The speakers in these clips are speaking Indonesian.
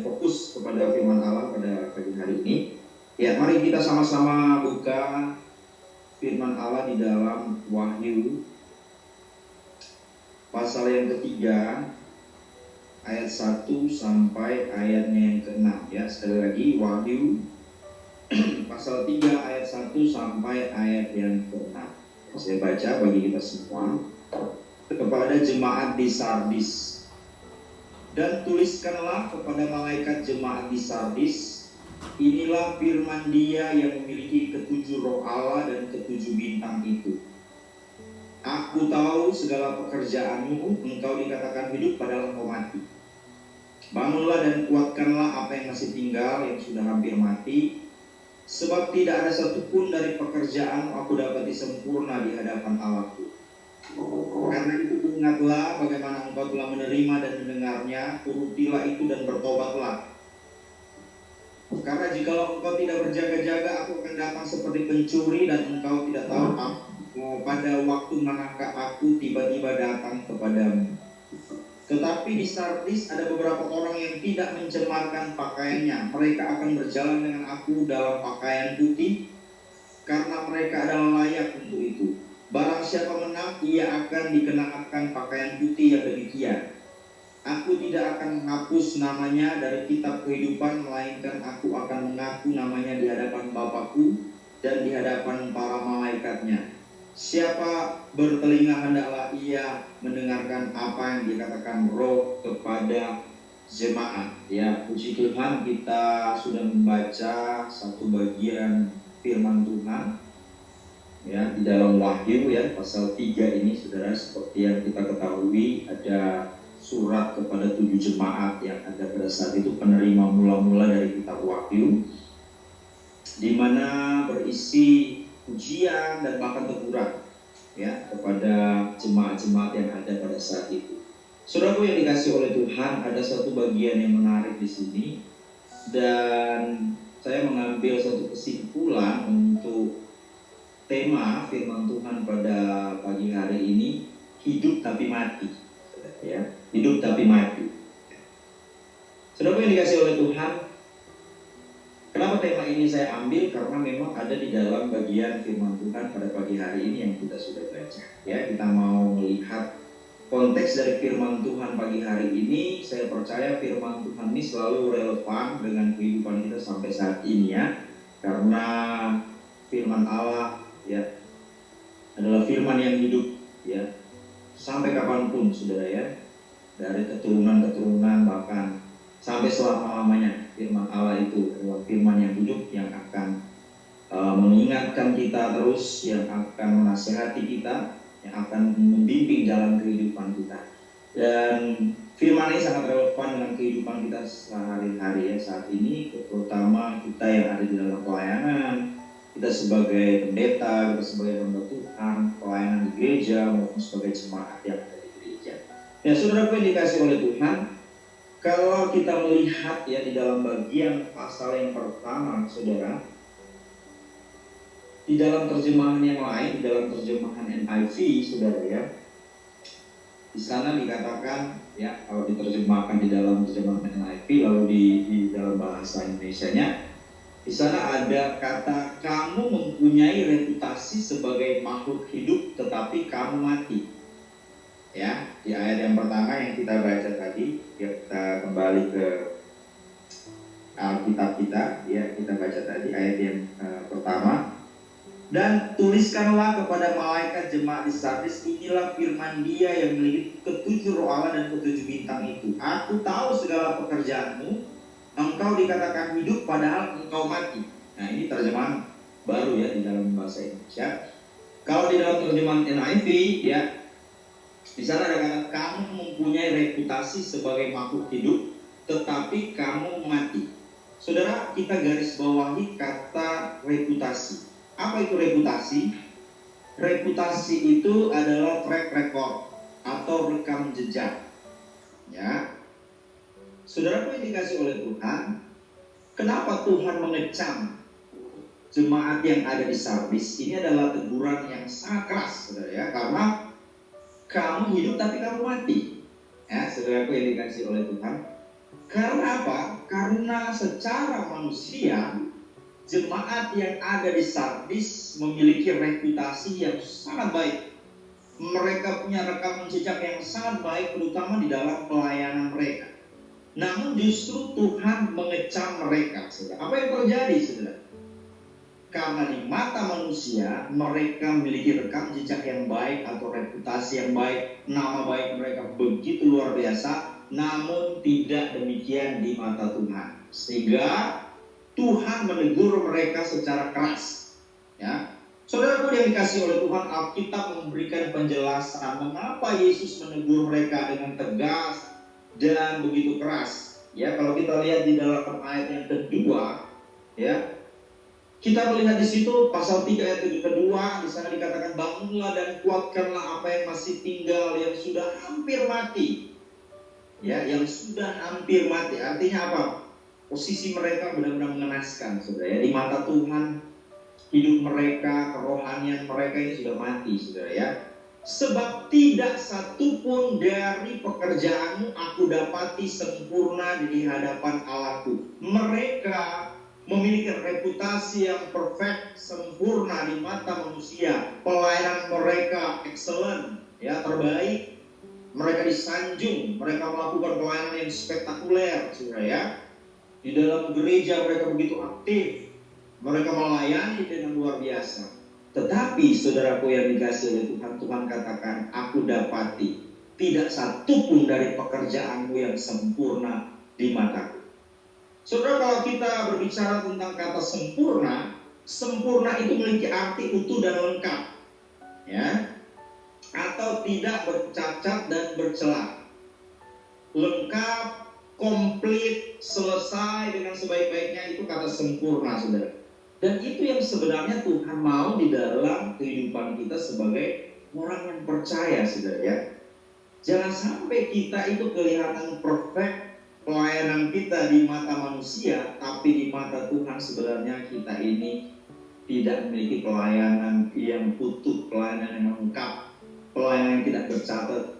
yang fokus kepada firman Allah pada pagi hari ini. Ya, mari kita sama-sama buka firman Allah di dalam Wahyu pasal yang ketiga ayat 1 sampai ayatnya yang ke-6 ya. Sekali lagi Wahyu pasal 3 ayat 1 sampai ayat yang ke-6. Saya baca bagi kita semua. Kepada jemaat di Sardis. Dan tuliskanlah kepada malaikat jemaat di Sardis, inilah firman Dia yang memiliki ketujuh roh Allah dan ketujuh bintang itu. Aku tahu segala pekerjaanmu, engkau dikatakan hidup padahal engkau mati. Bangunlah dan kuatkanlah apa yang masih tinggal, yang sudah hampir mati. Sebab tidak ada satupun dari pekerjaanmu aku dapati sempurna di hadapan Allahku. Karena itu ingatlah bagaimana engkau telah menerima dan mendengarnya, turutilah itu dan bertobatlah. Karena jikalau engkau tidak berjaga-jaga, aku akan datang seperti pencuri dan engkau tidak tahu pada waktu manakah aku tiba-tiba datang kepadamu. Tetapi di Sardis ada beberapa orang yang tidak mencemarkan pakaiannya. Mereka akan berjalan dengan aku dalam pakaian putih, karena mereka adalah layak untuk itu. Barang siapa menang, ia akan dikenakan pakaian putih yang demikian. Aku tidak akan menghapus namanya dari kitab kehidupan, melainkan aku akan mengaku namanya di hadapan Bapakku dan di hadapan para malaikatnya. Siapa bertelinga hendaklah ia mendengarkan apa yang dikatakan Roh kepada jemaat. Ya, puji Tuhan, kita sudah membaca satu bagian firman Tuhan ya di dalam Wahyu ya pasal 3 ini, saudara. Seperti yang kita ketahui, ada surat kepada 7 jemaat yang ada pada saat itu penerima mula-mula dari kitab Wahyu, di mana berisi pujian dan bahkan teguran ya kepada jemaat-jemaat yang ada pada saat itu. Saudaraku yang dikasih oleh Tuhan, ada satu bagian yang menarik di sini, dan saya mengambil satu kesimpulan untuk tema firman Tuhan pada pagi hari ini, hidup tapi mati. Ya, hidup tapi mati. Saudara yang dikasih oleh Tuhan, kenapa tema ini saya ambil? Karena memang ada di dalam bagian firman Tuhan pada pagi hari ini yang kita sudah baca. Ya, kita mau melihat konteks dari firman Tuhan pagi hari ini. Saya percaya firman Tuhan ini selalu relevan dengan kehidupan kita sampai saat ini ya. Karena firman Allah ya adalah firman yang hidup ya sampai kapanpun, saudara ya, dari keturunan bahkan sampai selama-lamanya. Firman Allah itu adalah firman yang hidup, yang akan mengingatkan kita terus, yang akan menasihati kita, yang akan membimbing jalan kehidupan kita. Dan firman ini sangat relevan dengan kehidupan kita sehari-hari ya saat ini, terutama kita yang ada di dalam pelayanan, kita sebagai pendeta, kita sebagai hamba Tuhan, pelayanan di gereja maupun sebagai jemaat yang ada di gereja. Ya, saudara yang dikasih oleh Tuhan, kalau kita melihat ya di dalam bagian pasal yang pertama, saudara, di dalam terjemahan yang lain, di dalam terjemahan NIV, saudara ya, di sana dikatakan ya, kalau diterjemahkan di dalam terjemahan NIV, lalu di dalam bahasa Indonesianya, di sana ada kata kamu mempunyai reputasi sebagai makhluk hidup tetapi kamu mati. Ya, di ayat yang pertama yang kita baca tadi, kita kembali ke Alkitab kita, ya kita baca tadi ayat yang pertama. Dan tuliskanlah kepada malaikat jemaat di Sardis, inilah firman Dia yang memiliki ketujuh roh Allah dan ketujuh bintang itu. Aku tahu segala pekerjaanmu, engkau dikatakan hidup padahal engkau mati. Nah, ini terjemahan baru ya di dalam bahasa Indonesia. Kalau di dalam terjemahan NIV ya, di sana ada kata kamu mempunyai reputasi sebagai makhluk hidup tetapi kamu mati. Saudara, kita garis bawahi kata reputasi. Apa itu reputasi? Reputasi itu adalah track record atau rekam jejak. Ya. Saudaraku yang dikasih oleh Tuhan, kenapa Tuhan mengecam jemaat yang ada di Sardis? Ini adalah teguran yang sangat keras, saudara ya, karena kamu hidup tapi kamu mati. Ya, saudaraku yang dikasih oleh Tuhan, Karena apa? Karena secara manusia, jemaat yang ada di Sardis memiliki reputasi yang sangat baik. Mereka punya rekam jejak yang sangat baik, terutama di dalam pelayanan mereka. Namun justru Tuhan mengecam mereka, saudara. Apa yang terjadi, saudara? Karena di mata manusia, mereka memiliki rekam jejak yang baik atau reputasi yang baik, nama baik mereka begitu luar biasa, namun tidak demikian di mata Tuhan. Sehingga Tuhan menegur mereka secara keras. Ya, saudaraku yang dikasihi oleh Tuhan, Alkitab memberikan penjelasan mengapa Yesus menegur mereka dengan tegas dan begitu keras. Ya, kalau kita lihat di dalam ayat yang kedua, ya, kita melihat di situ pasal 3 ayat yang kedua, di sana dikatakan bangunlah dan kuatkanlah apa yang masih tinggal yang sudah hampir mati. Ya, yang sudah hampir mati. Artinya apa? Posisi mereka benar-benar mengenaskan, saudara. Ya, di mata Tuhan, hidup mereka, kerohanian mereka ini sudah mati, saudara ya. Sebab tidak satupun dari pekerjaanmu aku dapati sempurna di hadapan Allahku. Mereka memiliki reputasi yang perfect, sempurna di mata manusia. Pelayanan mereka excellent, ya, terbaik. Mereka disanjung, mereka melakukan pelayanan yang spektakuler, saudara ya. Di dalam gereja mereka begitu aktif, mereka melayani dengan luar biasa. Tetapi saudaraku yang dikasihi oleh Tuhan, Tuhan katakan, aku dapati tidak satupun dari pekerjaanmu yang sempurna di mataku. Saudara, kalau kita berbicara tentang kata sempurna, sempurna itu memiliki arti utuh dan lengkap, ya, atau tidak bercacat dan bercela. Lengkap, komplit, selesai dengan sebaik-baiknya, itu kata sempurna, saudara. Dan itu yang sebenarnya Tuhan mau di dalam kehidupan kita sebagai orang yang percaya, saudara ya. Jangan sampai kita itu kelihatan perfect pelayanan kita di mata manusia, tapi di mata Tuhan sebenarnya kita ini tidak memiliki pelayanan yang utuh, pelayanan yang lengkap, pelayanan yang tidak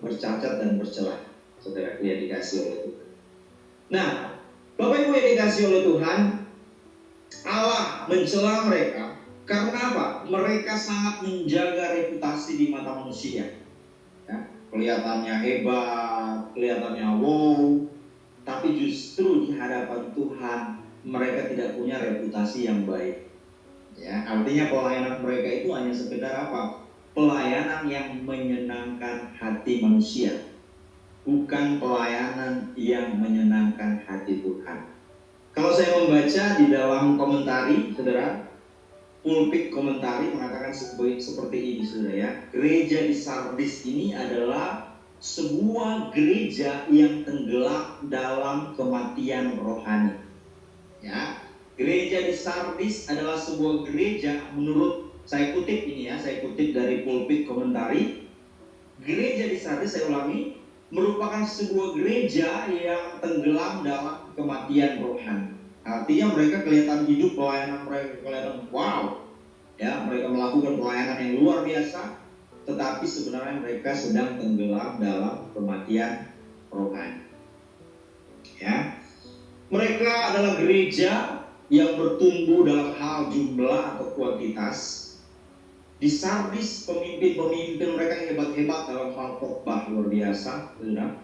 bercacat dan bercela. Saudara yang dikasih oleh Tuhan. Nah, Bapak Ibu yang dikasih oleh Tuhan, Allah mencela mereka karena apa? Mereka sangat menjaga reputasi di mata manusia. Ya, kelihatannya hebat, kelihatannya wow, tapi justru di hadapan Tuhan mereka tidak punya reputasi yang baik. Ya, artinya pelayanan mereka itu hanya sekedar apa? Pelayanan yang menyenangkan hati manusia, bukan pelayanan yang menyenangkan hati Tuhan. Kalau saya membaca di dalam komentari, saudara, pulpit komentari mengatakan seperti ini, saudara ya. Gereja di Sardis ini adalah sebuah gereja yang tenggelam dalam kematian rohani. Ya, gereja di Sardis adalah sebuah gereja, menurut saya kutip ini ya, saya kutip dari pulpit komentari. Gereja di Sardis, saya ulangi, merupakan sebuah gereja yang tenggelam dalam kematian rohani. Artinya mereka kelihatan hidup, pelayanan mereka kelihatan wow, ya, mereka melakukan pelayanan yang luar biasa, tetapi sebenarnya mereka sedang tenggelam dalam kematian rohani. Ya, mereka adalah gereja yang bertumbuh dalam hal jumlah atau kuantitas. Di Sardis pemimpin-pemimpin mereka yang hebat-hebat dalam hal khotbah luar biasa, benar.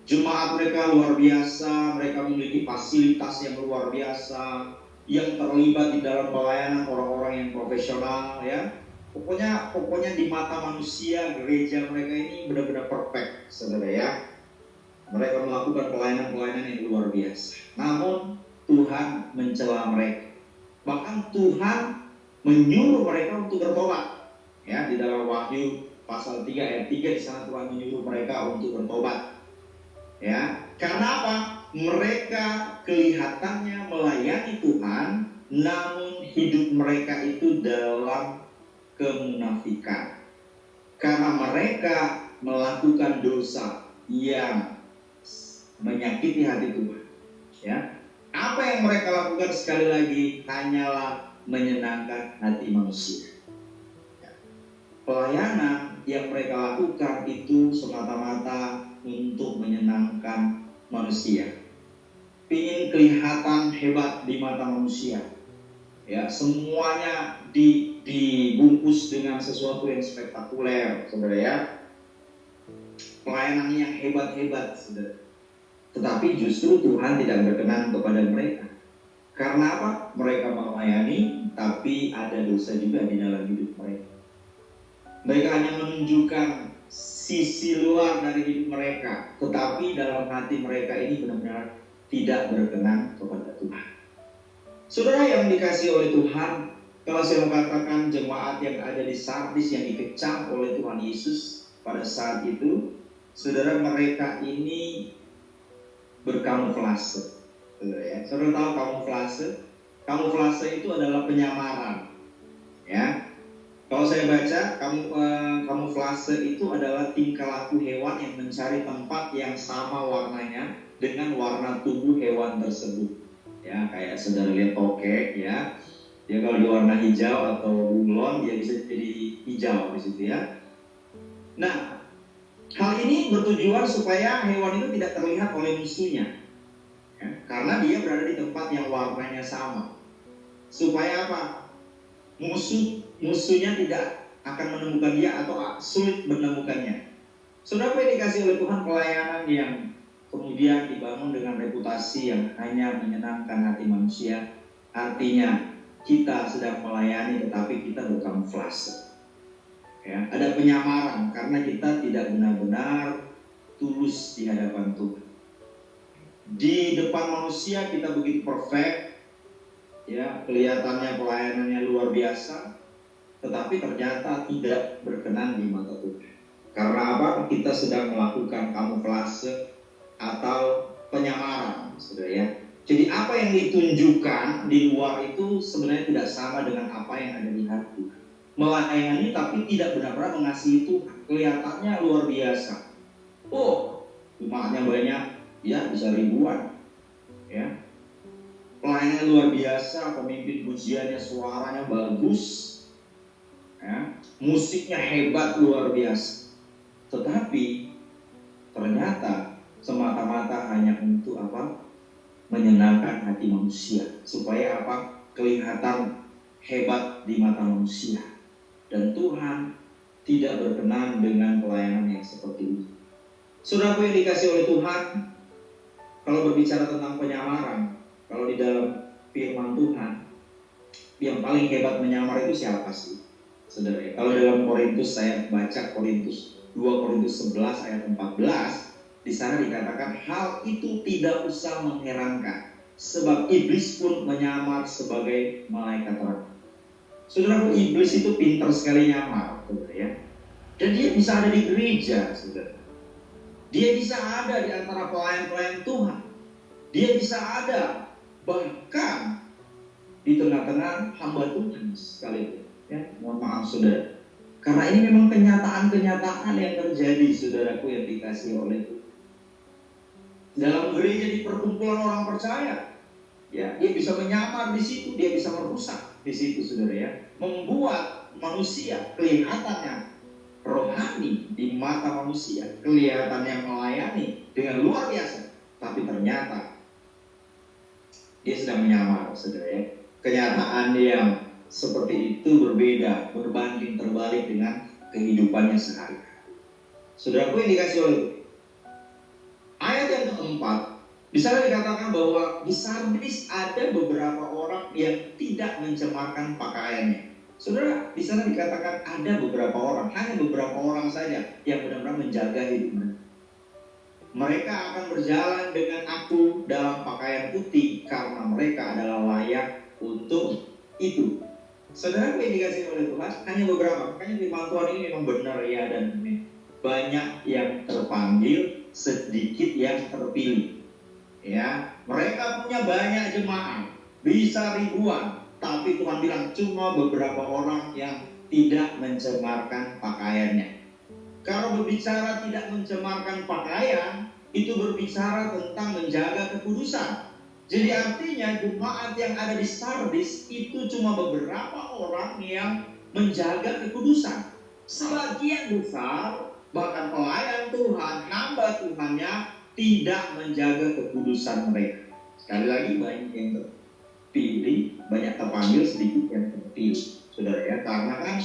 Jemaat mereka luar biasa, mereka memiliki fasilitas yang luar biasa, yang terlibat di dalam pelayanan orang-orang yang profesional, ya. Pokoknya di mata manusia gereja mereka ini benar-benar perfect, saudara ya. Mereka melakukan pelayanan-pelayanan yang luar biasa. Namun Tuhan mencela mereka. Bahkan Tuhan menyuruh mereka untuk bertobat. Ya, di dalam Wahyu pasal 3 ayat 3 di sana Tuhan menyuruh mereka untuk bertobat. Ya, karena apa? Mereka kelihatannya melayani Tuhan, namun hidup mereka itu dalam kemunafikan. Karena mereka melakukan dosa yang menyakiti hati Tuhan. Ya, apa yang mereka lakukan sekali lagi hanyalah menyenangkan hati manusia. Ya. Pelayanan yang mereka lakukan itu semata-mata untuk menyenangkan manusia. ingin kelihatan hebat di mata manusia. Ya, semuanya dibungkus dengan sesuatu yang spektakuler, saudara ya. Pelayanan yang hebat-hebat, saudara. Tetapi justru Tuhan tidak berkenan kepada mereka. Karena apa? Mereka melayani, tapi ada dosa juga di dalam hidup mereka. Mereka hanya menunjukkan sisi luar dari hidup mereka, tetapi dalam hati mereka ini benar-benar tidak berkenan kepada Tuhan. Saudara yang dikasihi oleh Tuhan, kalau saya mengatakan jemaat yang ada di Sardis yang dikecam oleh Tuhan Yesus pada saat itu, saudara, mereka ini berkamuflase. Saudara ya, saudara tahu kamuflase? Kamuflase itu adalah penyamaran. Ya, kalau saya baca, kamuflase itu adalah tingkah laku hewan yang mencari tempat yang sama warnanya dengan warna tubuh hewan tersebut. Ya, kayak saudara lihat tokek ya, dia kalau diwarna hijau atau bunglon dia bisa jadi hijau di situ ya. Nah, hal ini bertujuan supaya hewan itu tidak terlihat oleh musuhnya, ya, karena dia berada di tempat yang warnanya sama. Supaya apa? Musuhnya tidak akan menemukan dia atau sulit menemukannya. Saudara yang dikasih oleh Tuhan, pelayanan yang kemudian dibangun dengan reputasi yang hanya menyenangkan hati manusia, artinya kita sedang melayani tetapi kita berkamuflase. Ya, ada penyamaran karena kita tidak benar-benar tulus di hadapan Tuhan. Di depan manusia kita begitu perfect, ya, kelihatannya pelayanannya luar biasa, tetapi ternyata tidak berkenan di mata Tuhan. Karena apa? Kita sedang melakukan kamuflase atau penyamaran, saudara ya. Jadi apa yang ditunjukkan di luar itu sebenarnya tidak sama dengan apa yang ada di hati. Melayani tapi tidak benar-benar mengasihi Tuhan. Kelihatannya luar biasa. Oh, jemaatnya banyak, ya bisa ribuan, ya. Pelayanannya luar biasa, pemimpin pujiannya suaranya bagus, ya. Musiknya hebat luar biasa. Tetapi ternyata semata-mata hanya untuk apa? Menyenangkan hati manusia, supaya apa? Kelihatan hebat di mata manusia. Dan Tuhan tidak berkenan dengan pelayanan yang seperti itu. Saudaraku yang dikasih oleh Tuhan, kalau berbicara tentang penyamaran, kalau di dalam firman Tuhan, yang paling hebat menyamar itu siapa sih? Saudara, kalau dalam Korintus, saya baca Korintus 2 Korintus 11 ayat 14, di sana dikatakan hal itu tidak usah mengherankan, sebab iblis pun menyamar sebagai malaikat terang. Saudara, iblis itu pintar sekali nyamar, saudara ya. Dan dia bisa ada di gereja, saudara. Dia bisa ada di antara pelayan-pelayan Tuhan. Dia bisa ada bahkan di tengah-tengah hamba Tuhan sekalipun. Ya, mohon maaf saudara. Karena ini memang kenyataan-kenyataan yang terjadi, saudaraku yang dikasihi oleh Tuhan. Dalam gereja, di perkumpulan orang percaya, ya, dia bisa menyamar di situ, dia bisa merusak di situ, saudara ya, membuat manusia kelihatannya rohani di mata manusia, kelihatannya melayani dengan luar biasa, tapi ternyata dia sedang menyamar, saudara ya. Kenyataan yang seperti itu berbeda, berbanding terbalik dengan kehidupannya sehari-hari. Saudaraku yang dikasih oleh ayat yang keempat, di sana dikatakan bahwa di Sardis ada beberapa orang yang tidak mencemarkan pakaiannya. Saudara, di sana dikatakan ada beberapa orang, hanya beberapa orang saja yang benar-benar menjaga hidupnya. Mereka akan berjalan dengan aku dalam pakaian putih karena mereka adalah layak untuk itu. Saudara yang dikasih oleh Tuhan, hanya beberapa. Makanya firman Tuhan ini memang benar ya, dan banyak yang terpanggil, sedikit yang terpilih. Ya, mereka punya banyak jemaat, bisa ribuan, tapi Tuhan bilang cuma beberapa orang yang tidak mencemarkan pakaiannya. Kalau berbicara tidak mencemarkan pakaian, itu berbicara tentang menjaga kekudusan. Jadi artinya jemaat yang ada di Sardis itu cuma beberapa orang yang menjaga kekudusan. Sebagian besar, bahkan pelayan Tuhan, hamba Tuhannya, tidak menjaga kekudusan mereka. Sekali lagi, banyak yang terpilih, banyak terpanggil, sedikit yang terpilih, saudara ya. Karena kan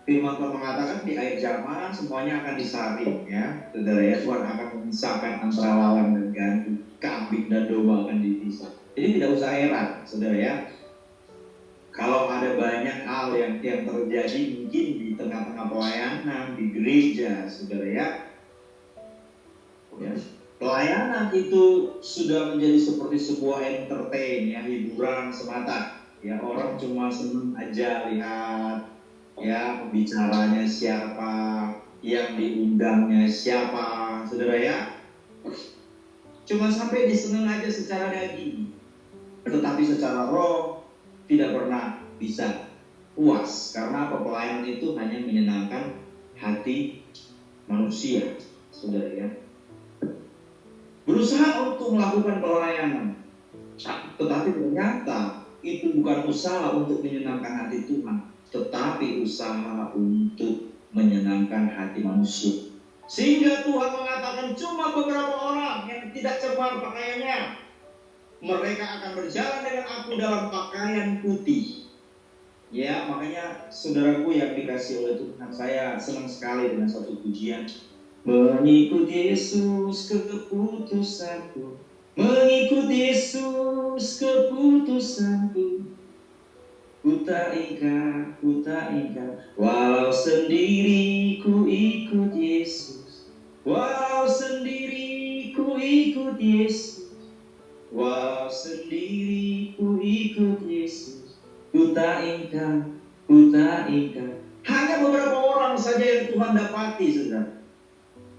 firman Tuhan mengatakan di akhir zaman semuanya akan disaring ya, saudara ya. Tuhan akan memisahkan antara lawan dan gandum, kambing dan domba akan dipisah. Jadi tidak usah heran, saudara ya, kalau ada banyak hal yang terjadi mungkin di tengah-tengah pelayanan di gereja, saudara ya. Pelayanan itu sudah menjadi seperti sebuah entertain ya, hiburan semata ya. Orang cuma senang aja lihat ya pembicaranya siapa, yang diundangnya siapa, saudara ya. Cuma sampai disenang aja secara daging, tetapi secara roh tidak pernah bisa puas. Karena pelayanan itu hanya menyenangkan hati manusia, saudara ya. Berusaha untuk melakukan pelayanan, tetapi ternyata itu bukan usaha untuk menyenangkan hati Tuhan, tetapi usaha untuk menyenangkan hati manusia. Sehingga Tuhan mengatakan cuma beberapa orang yang tidak cemar pakaiannya, mereka akan berjalan dengan aku dalam pakaian putih. Ya, makanya saudaraku yang dikasih oleh Tuhan, saya senang sekali dengan satu pujian. Mengikut Yesus keputusanku, mengikut Yesus keputusanku. Ku tak ingkar, walau sendiri ku ikut Yesus. Walau sendiri ku ikut Yesus. Walau sendiri ku ikut Yesus. Ku tak ingkar. Hanya beberapa orang saja yang Tuhan dapati, saudara.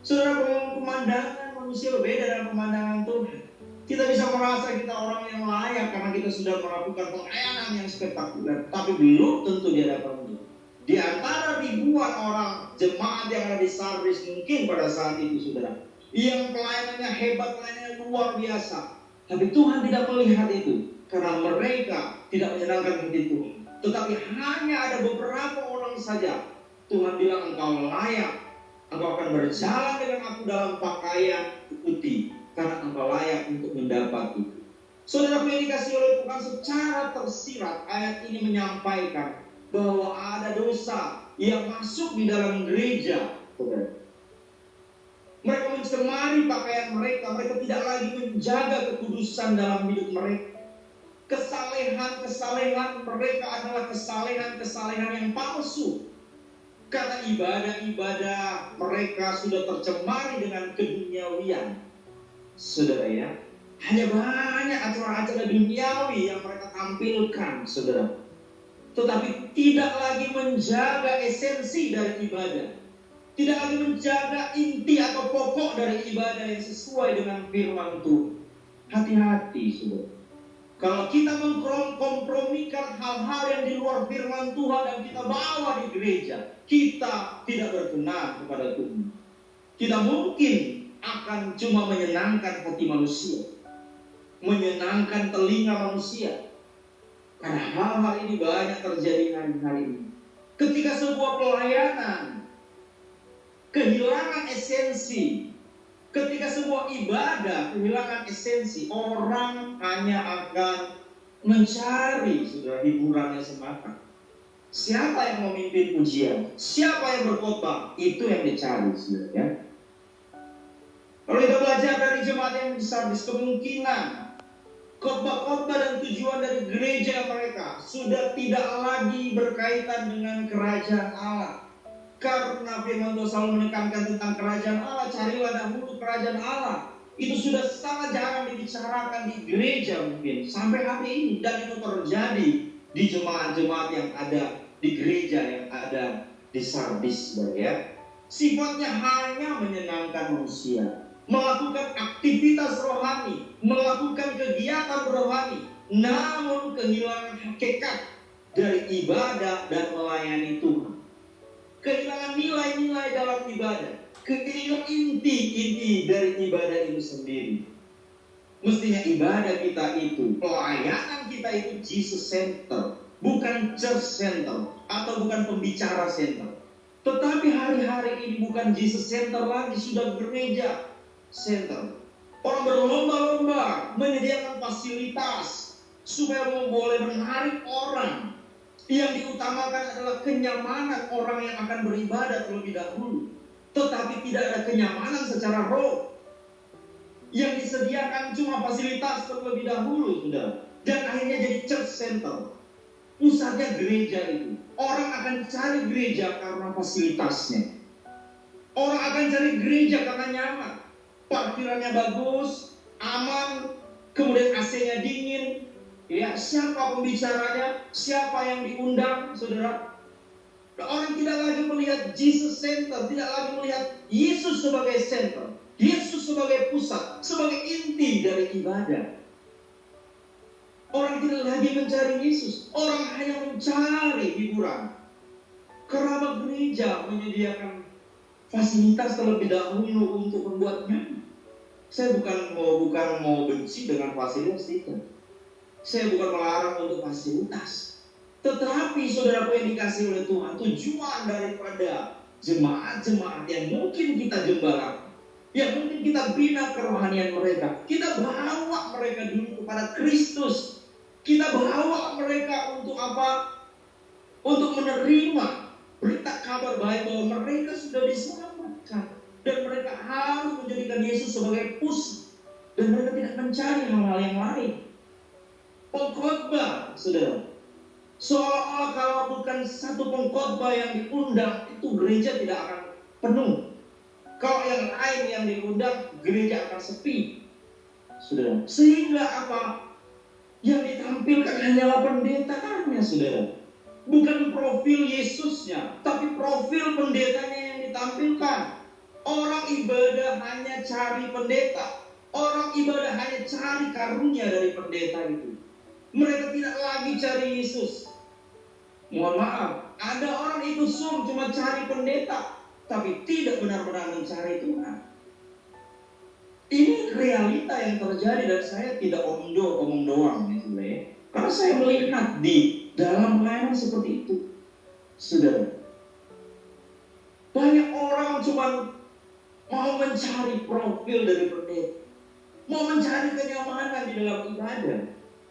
Saudara, pemandangan manusia berbeda dengan pemandangan Tuhan. Kita bisa merasa kita orang yang layak karena kita sudah melakukan pelayanan yang spektakuler, tapi belum tentu di hadapan Tuhan. Di antara ribuan orang jemaat yang ada di Sardis mungkin pada saat itu, saudara, yang pelayanannya hebat, pelayanannya luar biasa, tapi Tuhan tidak melihat itu karena mereka tidak menyenangkan hati Tuhan. Tetapi hanya ada beberapa orang saja Tuhan bilang engkau layak. Engkau akan berjalan dengan aku dalam pakaian putih karena engkau layak untuk mendapat itu. Saudara, yang dikasih oleh Tuhan, secara tersirat ayat ini menyampaikan bahwa ada dosa yang masuk di dalam gereja. Mereka mencemari pakaian mereka. Mereka tidak lagi menjaga kekudusan dalam hidup mereka. Kesalehan mereka adalah kesalehan yang palsu. Karena ibadah-ibadah mereka sudah tercemari dengan keduniawian. Saudara ya, hanya banyak acara-acara duniawi yang mereka tampilkan, saudara. Tetapi tidak lagi menjaga esensi dari ibadah. Tidak lagi menjaga inti atau pokok dari ibadah yang sesuai dengan firman Tuhan. Hati-hati, saudara. Kalau kita mengkompromikan hal-hal yang di luar firman Tuhan dan kita bawa di gereja, kita tidak berkenan kepada Tuhan. Kita mungkin akan cuma menyenangkan hati manusia, menyenangkan telinga manusia. Karena hal-hal ini banyak terjadi hari-hari ini. Ketika sebuah pelayanan kehilangan esensi, ketika sebuah ibadah kehilangan esensi, orang hanya akan mencari, saudara, hiburannya semata. Siapa yang memimpin pujian? Siapa yang berkhotbah? Itu yang dicari, saudara ya. Kalau kita belajar dari jemaat yang besar, kemungkinan khotbah-khotbah dan tujuan dari gereja mereka sudah tidak lagi berkaitan dengan kerajaan Allah. Karena firman Tuhan selalu menekankan tentang kerajaan Allah, carilah dahulu kerajaan Allah. Itu sudah sangat jarang dibicarakan di gereja mungkin sampai hari ini, dan itu terjadi di jemaat-jemaat yang ada di gereja yang ada di Sardis, ya. Sifatnya hanya menyenangkan manusia, melakukan aktivitas rohani, melakukan kegiatan rohani, namun kehilangan hakikat dari ibadah dan melayani Tuhan. Kehilangan nilai-nilai dalam ibadah, kehilangan inti dari ibadah itu sendiri. Mestinya ibadah kita itu, pelayanan kita itu Jesus Center, bukan Church Center atau bukan pembicara center. Tetapi hari-hari ini bukan Jesus Center lagi, sudah gereja center. Orang berlomba-lomba menyediakan fasilitas supaya boleh menarik orang. Yang diutamakan adalah kenyamanan orang yang akan beribadah terlebih dahulu. Tetapi tidak ada kenyamanan secara roh. Yang disediakan cuma fasilitas terlebih dahulu, saudara. Dan akhirnya jadi church center. Pusatnya gereja itu. Orang akan cari gereja karena fasilitasnya. Orang akan cari gereja karena nyaman. Parkirannya bagus, aman, kemudian AC-nya dingin. Ya, siapa pembicaranya, siapa yang diundang, saudara. Orang tidak lagi melihat Jesus Center, tidak lagi melihat Yesus sebagai center, Yesus sebagai pusat, sebagai inti dari ibadah. Orang tidak lagi mencari Yesus, orang hanya mencari hiburan. Kerabat gereja menyediakan fasilitas terlebih dahulu untuk membuatnya. Saya bukan mau benci dengan fasilitas itu. Saya bukan melarang untuk fasilitas. Tetapi saudaraku yang dikasih oleh Tuhan, tujuan daripada jemaat-jemaat yang mungkin kita gembala, yang mungkin kita bina kerohanian mereka, kita bawa mereka dulu kepada Kristus. Kita bawa mereka untuk apa? Untuk menerima berita kabar baik bahwa mereka sudah diselamatkan. Dan mereka harus menjadikan Yesus sebagai pusat. Dan mereka tidak mencari hal-hal yang lain. Pengkhotbah, saudara. Seolah-olah kalau bukan satu pengkhotbah yang diundang, itu gereja tidak akan penuh. Kalau yang lain yang diundang, gereja akan sepi. Saudara. Sehingga apa? Yang ditampilkan hanyalah pendetanya, saudara. Bukan profil Yesusnya, tapi profil pendetanya yang ditampilkan. Orang ibadah hanya cari pendeta. Orang ibadah hanya cari karunia dari pendeta itu. Mereka tidak lagi cari Yesus. Mohon maaf, ada orang ikut Zoom cuma cari pendeta, tapi tidak benar-benar mencari Tuhan. Ini realita yang terjadi dan saya tidak omong doang, ya, karena saya melihat di dalam pelayanan seperti itu, saudara. Banyak orang cuma mau mencari profil dari pendeta, mau mencari kenyamanan di dalam ibadah.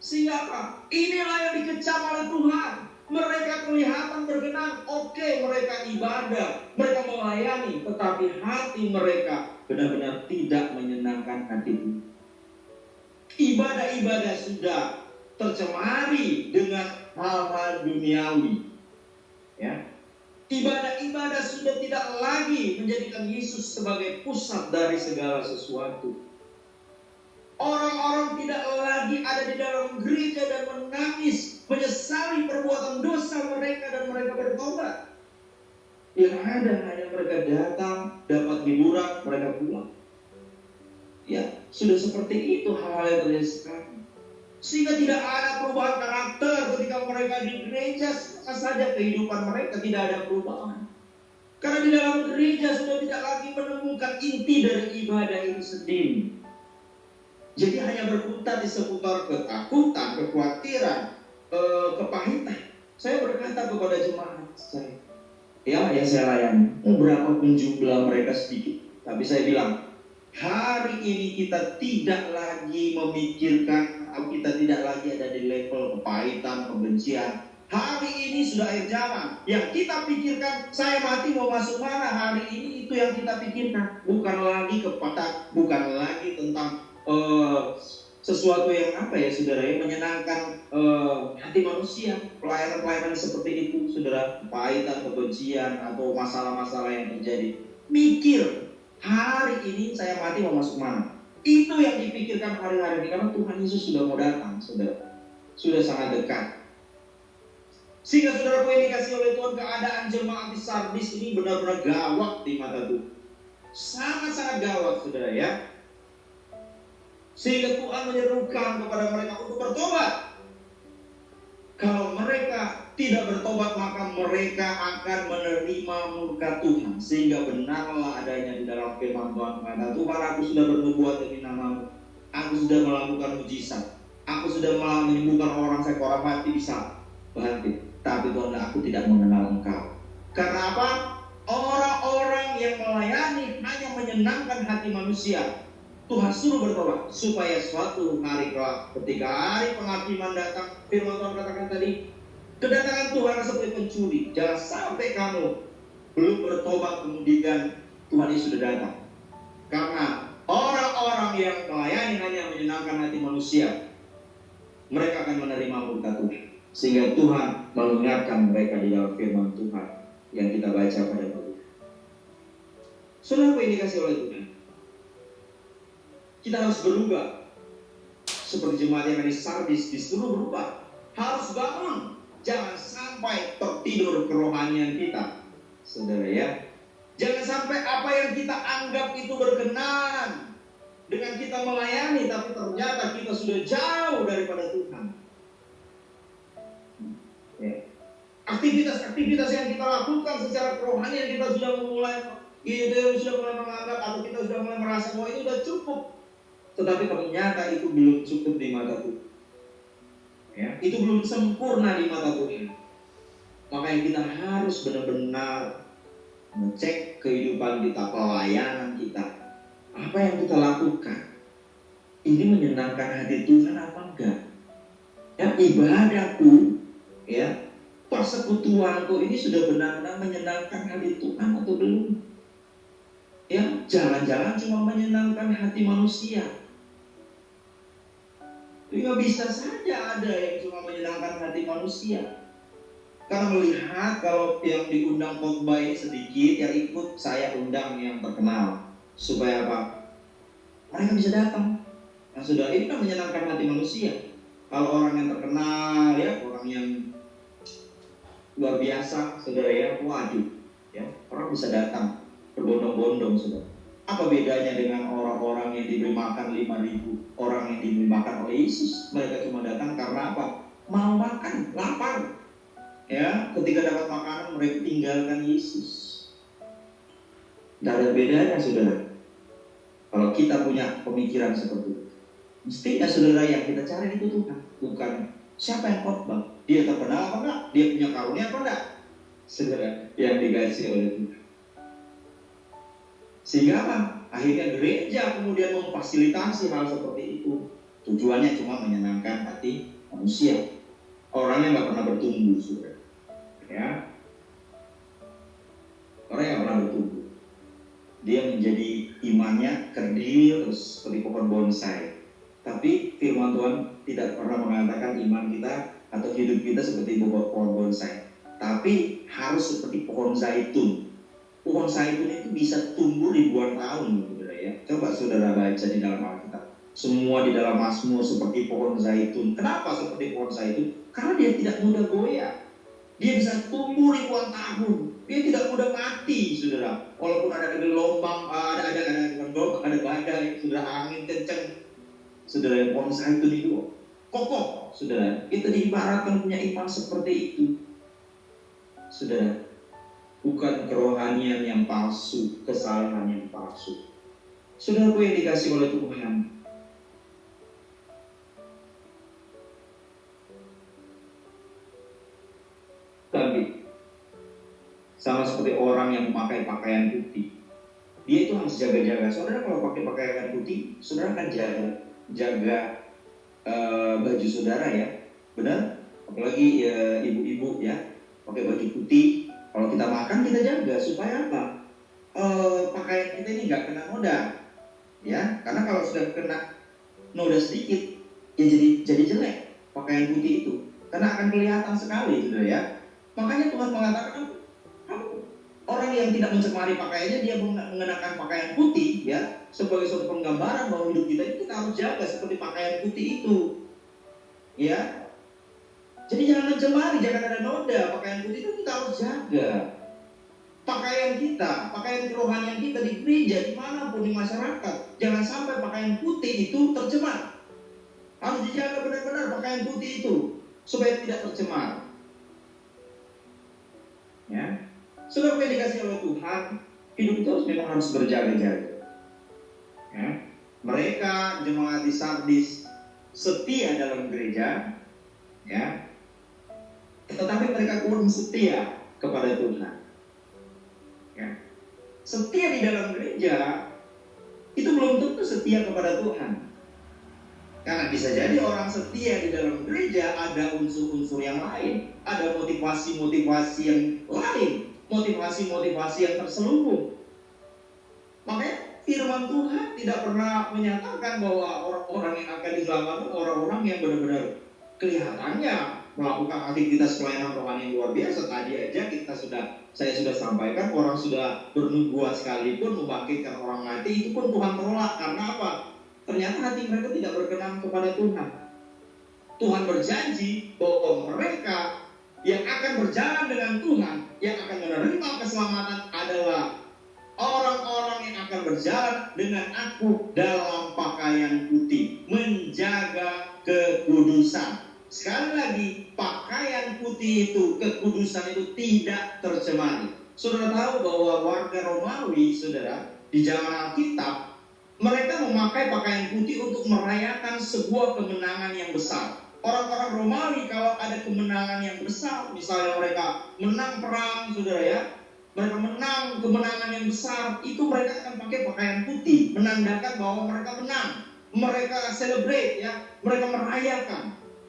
Sehingga apa? Inilah yang dikecam oleh Tuhan. Mereka kelihatan berkenan, oke, mereka ibadah, mereka melayani, tetapi hati mereka benar-benar tidak menyenangkan hati Tuhan. Ibadah-ibadah sudah tercemari dengan hal-hal duniawi. Ya. Ibadah-ibadah sudah tidak lagi menjadikan Yesus sebagai pusat dari segala sesuatu. Orang-orang tidak lagi ada di dalam gereja dan menangis, menyesali perbuatan dosa mereka dan mereka bertobat. Yang ada hanya mereka datang, dapat hiburan, mereka pulang. Ya, sudah seperti itu hal-hal yang terjadi sekarang. Sehingga tidak ada perubahan karakter ketika mereka di gereja, saja kehidupan mereka tidak ada perubahan. Karena di dalam gereja sudah tidak lagi menemukan inti dari ibadah itu sendiri. Jadi hanya berputar di seputar ketakutan, kekhawatiran, kepahitan. Saya berkata kepada jemaat saya, yang saya layani, berapapun jumlah mereka sedikit, tapi saya bilang, hari ini kita tidak lagi memikirkan, kita tidak lagi ada di level kepahitan, kebencian. Hari ini sudah akhir zaman. Yang kita pikirkan, saya mati mau masuk mana? Hari ini itu yang kita pikirkan. Bukan lagi kepahitan, bukan lagi tentang sesuatu yang saudara, yang menyenangkan hati manusia. Pelayanan-pelayanan seperti itu, saudara, kepahitan, kebencian, atau masalah-masalah yang terjadi. Mikir, hari ini saya mati mau masuk mana? Itu yang dipikirkan hari-hari ini, karena Tuhan Yesus sudah mau datang, saudara. Sudah sangat dekat. Sehingga saudara yang dikasih oleh Tuhan, keadaan jemaat di Sardis ini benar-benar gawat di mata Tuhan. Sangat-sangat gawat, saudara, ya. Sehingga Tuhan menyerukan kepada mereka untuk bertobat. Kalau mereka tidak bertobat, maka mereka akan menerima murka Tuhan. Sehingga benarlah adanya di dalam firman Tuhan, kata Tuhan, aku sudah bernubuat demi namamu, aku sudah melakukan mujizat, aku sudah menyembuhkan orang sakit, orang mati bisa bangkit, tapi Tuhan, aku tidak mengenal engkau. Karena apa? Orang-orang yang melayani hanya menyenangkan hati manusia. Tuhan suruh bertobat supaya suatu hari kelak ketika hari penghakiman datang, firman Tuhan katakan tadi, kedatangan Tuhan seperti pencuri. Jangan sampai kamu belum bertobat kemudian Tuhan Yesus sudah datang. Karena orang-orang yang melayani hanya menyenangkan hati manusia, mereka akan menerima murka Tuhan. Sehingga Tuhan mengingatkan mereka di dalam firman Tuhan yang kita baca pada hari ini. Saudara, apa yang dikasih oleh Tuhan? Kita harus berubah. Seperti jemaat yang di Sardis disuruh berubah. Harus bangun. Jangan sampai tertidur kerohanian kita. Saudara ya. Jangan sampai apa yang kita anggap itu berkenan dengan kita melayani, tapi ternyata kita sudah jauh daripada Tuhan. Ya. Aktivitas-aktivitas yang kita lakukan secara kerohanian kita sudah mulai menganggap, atau kita sudah mulai merasa bahwa itu sudah cukup. Tetapi ternyata itu belum cukup di mata Tuhan. Ya, itu belum sempurna di mata Tuhan. Makanya kita harus benar-benar mengecek kehidupan kita, pelayanan kita. Apa yang kita lakukan? Ini menyenangkan hati Tuhan apa enggak? Ya, ibadahku, ya, persekutuanku ini sudah benar-benar menyenangkan hati Tuhan atau belum? Ya, jangan-jangan cuma menyenangkan hati manusia. Tidak bisa saja ada yang cuma menyenangkan hati manusia. Karena melihat kalau yang diundang khotbah ini sedikit, yang ikut saya undang yang terkenal. Supaya apa? Mereka bisa datang. Nah, sudah ini kan menyenangkan hati manusia. Kalau orang yang terkenal, ya, orang yang luar biasa, saudara ya, waduh, ya, orang bisa datang berbondong-bondong, saudara. Apa bedanya dengan orang-orang yang diberi makan 5.000 orang yang diberi makan oleh Yesus? Mereka cuma datang karena apa? Mau makan, lapar. Ya, ketika dapat makanan mereka tinggalkan Yesus. Tidak ada bedanya, saudara. Kalau kita punya pemikiran seperti itu, mestinya saudara yang kita cari itu Tuhan, bukan siapa yang khotbah. Dia terkenal apa enggak? Dia punya karunia apa enggak? Saudara yang dikasih oleh Tuhan. Sehingga apa? Akhirnya gereja kemudian memfasilitasi hal seperti itu. Tujuannya cuma menyenangkan hati manusia. Orangnya nggak pernah bertumbuh, saudara. Ya, orang yang pernah bertumbuh, dia menjadi imannya kerdil terus seperti pohon bonsai. Tapi firman Tuhan tidak pernah mengatakan iman kita atau hidup kita seperti pohon bonsai, tapi harus seperti pohon zaitun. Pohon zaitun itu bisa tumbuh ribuan tahun, saudara ya. Coba saudara baca di dalam Alkitab. Semua di dalam Mazmur seperti pohon zaitun. Kenapa seperti pohon zaitun? Karena dia tidak mudah goyah. Dia bisa tumbuh ribuan tahun. Dia tidak mudah mati, saudara. Walaupun ada gelombang, ada badai, saudara, angin kencang. Saudara, yang pohon zaitun itu kokoh, saudara. Kita diibaratkan punya iman seperti itu, saudara. Bukan kerohanian yang palsu, kesalahan yang palsu. Saudaraku yang dikasih oleh Tuhan, tapi sama seperti orang yang memakai pakaian putih, dia itu harus jaga-jaga. Saudara kalau pakai pakaian putih, saudara akan jaga baju saudara ya, benar? Apalagi ibu-ibu ya, pakai baju putih. Kalau kita makan kita jaga supaya apa? Pakaian kita ini nggak kena noda, ya. Karena kalau sudah kena noda sedikit, ya jadi jelek pakaian putih itu, karena akan kelihatan sekali, saudara ya. Makanya Tuhan mengatakan, orang yang tidak mencemari pakaiannya, dia mengenakan pakaian putih, ya, sebagai suatu penggambaran bahwa hidup kita ini kita harus jaga seperti pakaian putih itu, ya. Jadi jangan mencemari, jangan ada noda. Pakaian putih itu kita harus jaga. Pakaian kita, pakaian kerohanian kita di gereja, dimanapun di masyarakat, jangan sampai pakaian putih itu tercemar. Harus dijaga benar-benar pakaian putih itu supaya tidak tercemar. Ya, saudara yang dikasih oleh Tuhan, hidup itu memang harus berjaga-jaga. Ya, mereka jemaat di Sardis setia dalam gereja, ya, tetapi mereka kurang setia kepada Tuhan. Ya, setia di dalam gereja, itu belum tentu setia kepada Tuhan. Karena bisa jadi orang setia di dalam gereja ada unsur-unsur yang lain, ada motivasi-motivasi yang lain, motivasi-motivasi yang terselubung. Makanya firman Tuhan tidak pernah menyatakan bahwa orang-orang yang akan diselamatkan orang-orang yang benar-benar kelihatannya melakukan aktivitas pelayanan rohani yang luar biasa. Tadi aja saya sudah sampaikan, orang sudah bernubuat sekalipun membangkitkan orang mati, itu pun Tuhan tolak. Karena apa? Ternyata hati mereka tidak berkenan kepada Tuhan. Tuhan berjanji bahwa mereka yang akan berjalan dengan Tuhan, yang akan menerima keselamatan adalah orang-orang yang akan berjalan dengan Aku dalam pakaian putih, menjaga kekudusan. Sekali lagi, pakaian putih itu, kekudusan itu tidak tercemari. Saudara tahu bahwa warga Romawi, saudara, di zaman Alkitab, mereka memakai pakaian putih untuk merayakan sebuah kemenangan yang besar. Orang-orang Romawi kalau ada kemenangan yang besar, misalnya mereka menang perang, saudara ya, mereka menang kemenangan yang besar, itu mereka akan pakai pakaian putih, menandakan bahwa mereka menang. Mereka celebrate ya, mereka merayakan,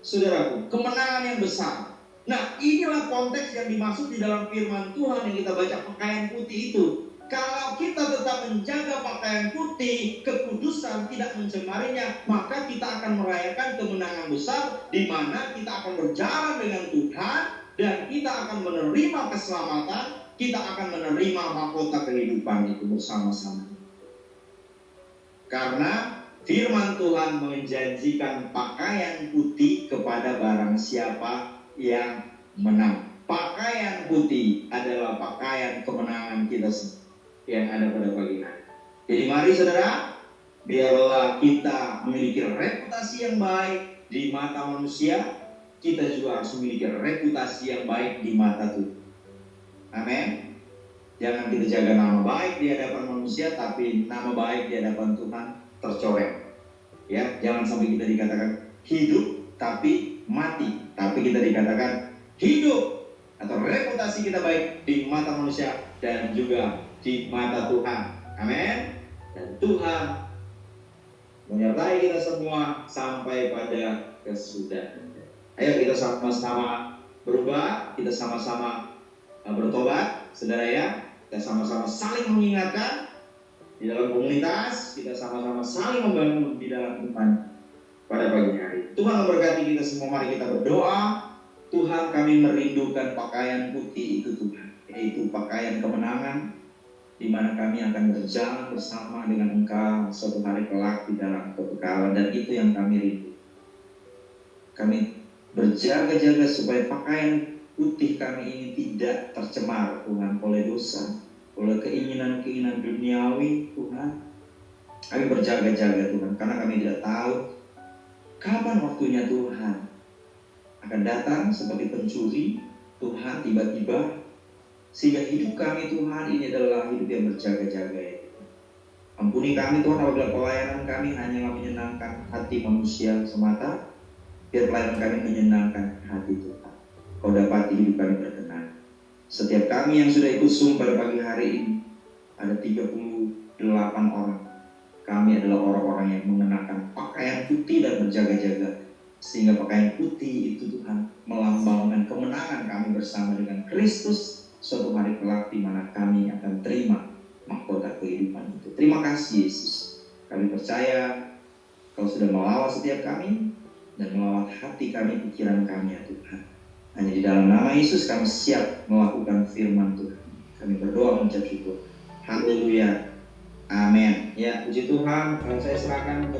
saudaraku, kemenangan yang besar. Nah, inilah konteks yang dimaksud di dalam firman Tuhan yang kita baca, pakaian putih itu. Kalau kita tetap menjaga pakaian putih, kekudusan, tidak mencemarinya, maka kita akan merayakan kemenangan besar, di mana kita akan berjalan dengan Tuhan, dan kita akan menerima keselamatan, kita akan menerima mahkota kehidupan itu bersama-sama. Karena firman Tuhan menjanjikan pakaian putih kepada barang siapa yang menang. Pakaian putih adalah pakaian kemenangan kita yang ada pada pagi hari. Jadi mari saudara, biarlah kita memiliki reputasi yang baik di mata manusia, kita juga harus memiliki reputasi yang baik di mata Tuhan. Amin. Jangan kita jaga nama baik di hadapan manusia, tapi nama baik di hadapan Tuhan tercoreng. Ya, jangan sampai kita dikatakan hidup tapi mati, tapi kita dikatakan hidup atau reputasi kita baik di mata manusia dan juga di mata Tuhan. Amin. Dan Tuhan menyertai kita semua sampai pada kesudahan. Ayo kita sama-sama berubah, kita sama-sama bertobat, saudara ya. Kita sama-sama saling mengingatkan di dalam komunitas, kita sama-sama saling membangun di dalam iman pada pagi hari. Tuhan memberkati kita semua. Mari kita berdoa. Tuhan, kami merindukan pakaian putih itu Tuhan, yaitu pakaian kemenangan, di mana kami akan berjalan bersama dengan Engkau suatu hari kelak di dalam kekekalan, dan itu yang kami rindu. Kami berjaga-jaga supaya pakaian putih kami ini tidak tercemar Tuhan oleh dosa, oleh keinginan-keinginan duniawi Tuhan. Kami berjaga-jaga Tuhan, karena kami tidak tahu kapan waktunya Tuhan akan datang seperti pencuri Tuhan tiba-tiba, sehingga hidup kami Tuhan ini adalah hidup yang berjaga-jaga ya. Ampuni kami Tuhan apabila pelayanan kami hanyalah menyenangkan hati manusia semata. Biar pelayanan kami menyenangkan hati Tuhan. Kau dapati hidup kami berkenan. Setiap kami yang sudah ikut Zoom pada pagi hari ini, ada 38 orang. Kami adalah orang-orang yang mengenakan pakaian putih dan berjaga-jaga, sehingga pakaian putih itu Tuhan melambangkan kemenangan kami bersama dengan Kristus suatu hari kelak, di mana kami akan terima mahkota kehidupan itu. Terima kasih Yesus. Kami percaya Kau sudah melawat setiap kami dan melawat hati kami, pikiran kami ya Tuhan. Hanya di dalam nama Yesus kami siap melakukan firman Tuhan. Kami berdoa mengucap syukur. Haleluya. Amin. Ya, puji Tuhan. Saya serahkan